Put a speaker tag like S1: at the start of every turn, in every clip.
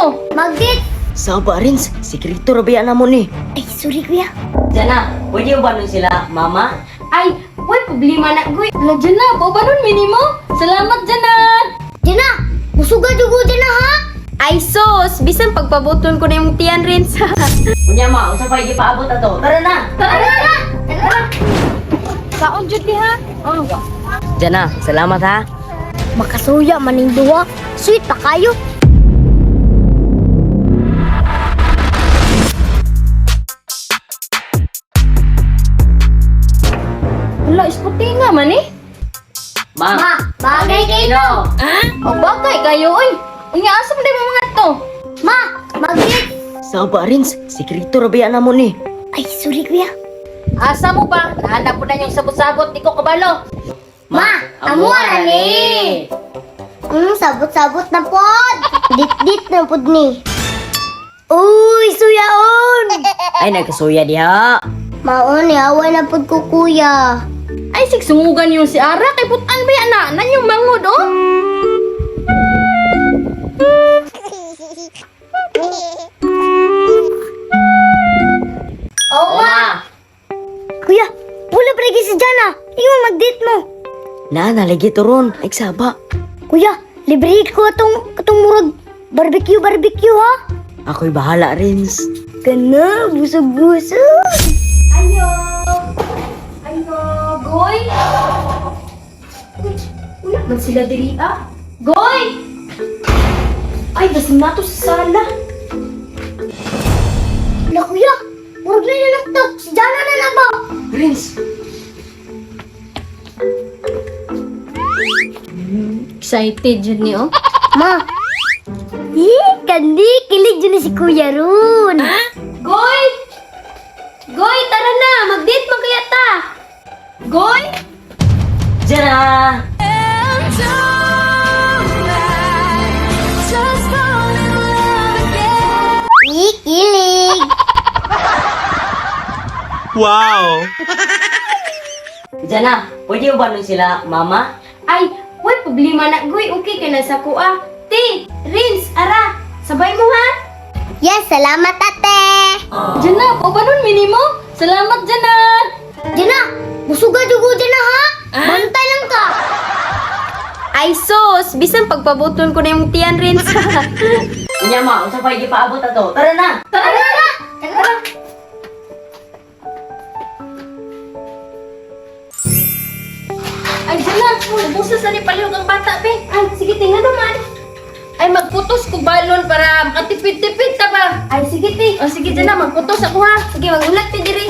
S1: mo?
S2: Magdit!
S3: Saba, Rins. Sikreto rabiya na mo ni.
S2: Ay, sorry kuya.
S3: Jana, pwede ba nun sila, mama?
S1: Ay, way problema na, Goy. Ala, dyan na. Paubanon, minimo. Salamat, dyan na.
S2: Diyan na! Musuga dugo dyan na ha!
S1: Ay, sos. Bisan pagpabuton ko na yung tiyan, Rins.
S3: Kunya ma, unsa pa ipaabot ato? Tara na.
S2: Tara!
S1: Kaon, Judy, ha? Oh.
S3: Jana, salamat ha.
S2: Makasuya maning duwa. Sweet pa kayo.
S1: Wala, isputi nga man eh.
S3: Ma,
S2: Bagay kayo!
S1: Ha? O bagay kayo, oy. Unya, asam din mo mga to.
S2: Ma! Magdit!
S3: Saba, Rins. Sikreto rabiya na mo ni.
S2: Ay, sorry kuya.
S1: Asa mo ba? Nahanap ko na yung sabot-sabot, di ko kabalo.
S2: Ma! Amuara ni! Sabot-sabot na pod! Dit-dit na pod ni. Uy, suyaon!
S3: Ay, nagkasuya diha.
S2: Maon, yawa na pod ko kuya.
S1: Ay, sigsungugan yung si Ara. Kay putan ba yan na? Nan yung mangod, oh?
S2: Oo ma! Kuya, wala pa lagi si Jana. Ingon mag-date mo.
S3: Na, nalagi to ron. Ay, saba.
S2: Kuya, libre ko katong murag barbecue ha?
S3: Ako'y bahala, Rins.
S2: Kana, busog-busog.
S1: Ayo! Ayo! Goy! Wala man sila diri, ah? Goy! Ay, dasim na to sa sala.
S2: Wala kuya, murag na yung laptop. Si Jana na ba?
S3: Rins.
S1: Excited yun niyo.
S2: Ma. Kandi, kilig dyan na si kuya ron.
S1: Ha? Goy! Goy, tara na! Mag-date mo kaya ta! Goy!
S3: Jana!
S2: Kilig.
S4: Wow!
S3: Jana, pwede ba nun sila, mama?
S1: Ay, way problema na, Goy. Okay ka na sa kuha. Ti, Rins, Ara, sabay mo ha?
S2: Yes, salamat ate.
S1: Diyan na, o ba nun, minimo? Salamat dyan na!
S2: Jana, musuga dugo dyan na ha? Bantay lang ka.
S1: Ay, sos! Bisan pagpabuton ko na yung tiyan, Rins.
S3: Kunya ma, unsa pa ipaabot ato? Tara na.
S2: Tara.
S1: Ay, dyan na. Nabusa sa ni palihog ang bata, be. Ay, sige, tingnan naman. Ay, magputos ko balon para makatipid-tipid ta ba? Ay, sige, ti. O, sige, dyan na. Magputos ako, ha? Sige, magulat, ti, diri.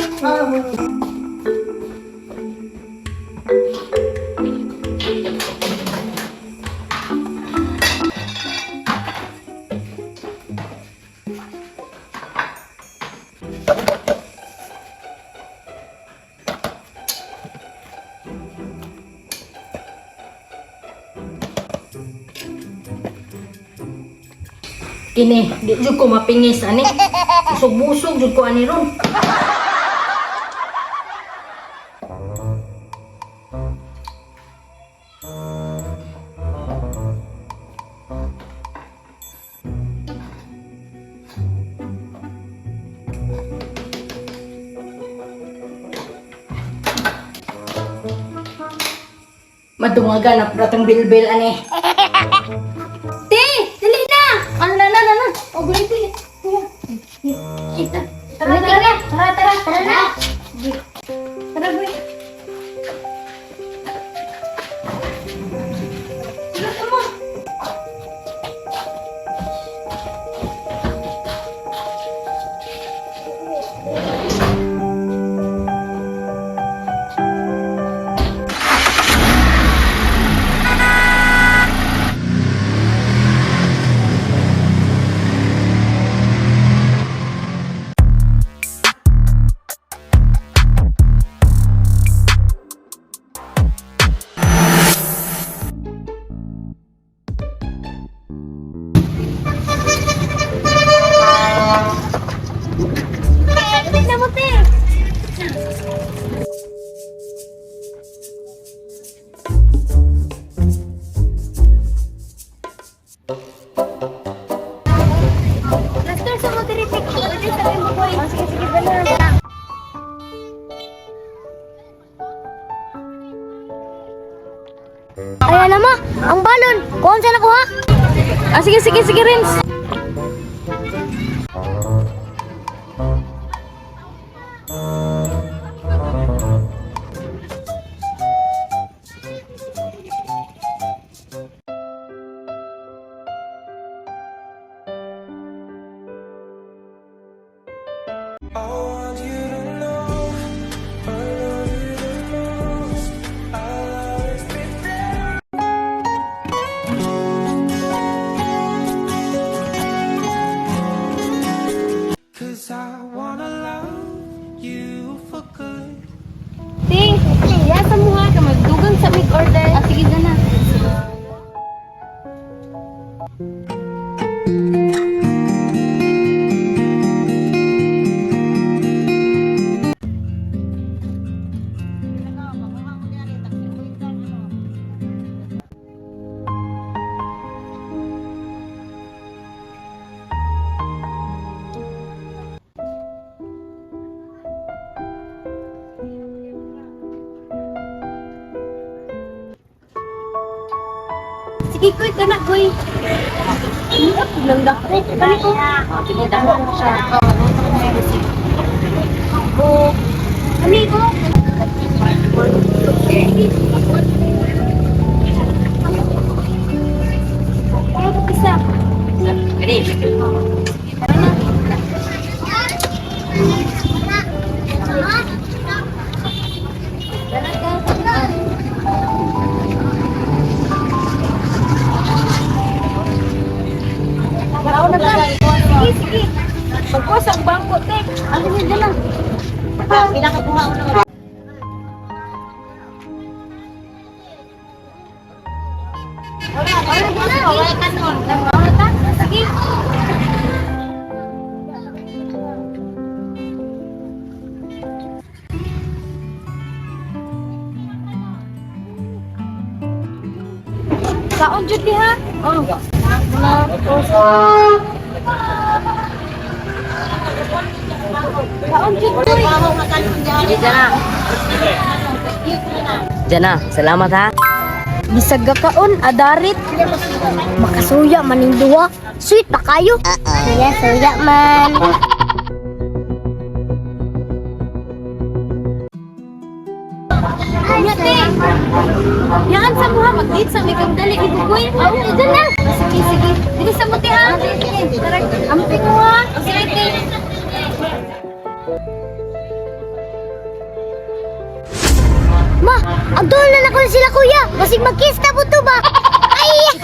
S1: Kini, di jud ko mapingis ani. Busog-busog jud ko ani ron. Madungagan na pratong bilbil ani. Ti, dali na. Ano na. O guli ti. Tara.
S2: Tara na.
S1: Tara, boy. Tara. Ah, sige, sige, sige, Renz.
S4: Cause I wanna love you for good.
S1: Ting, ya sa mo ha, ka magdugang sa big order. Ah, sige na. Sige, kuy, kana, kuy. Lang dako. Kani ko.
S3: Sige, dako siya.
S1: Oh, kani ko. Ano ko isa?
S3: Ready?
S1: Tara na. Sige, sige. Pagkos ang bangko, te. Ano yun dyan lang?
S3: Pinakakuha ko naman.
S1: Sige. Kaon jud di ha? Oh. Kaon jud ko.
S3: Sige, dyan na. Dyan na. Salamat ha.
S2: Bisag kaon adarit. Makasuya maning duwa. Sweet pa kayo. Suya man.
S1: Kuya, te. Yan sa muha, mag-date sa mikang dali ni Bugoy. Oh, dyan na. Sige, sige. Dili sa muti ha. Sige, tara. Ampi ko ha. Sige, te.
S2: Ma, agdol na ako sila kuya. Masig mag-kiss na po to ba? Ay!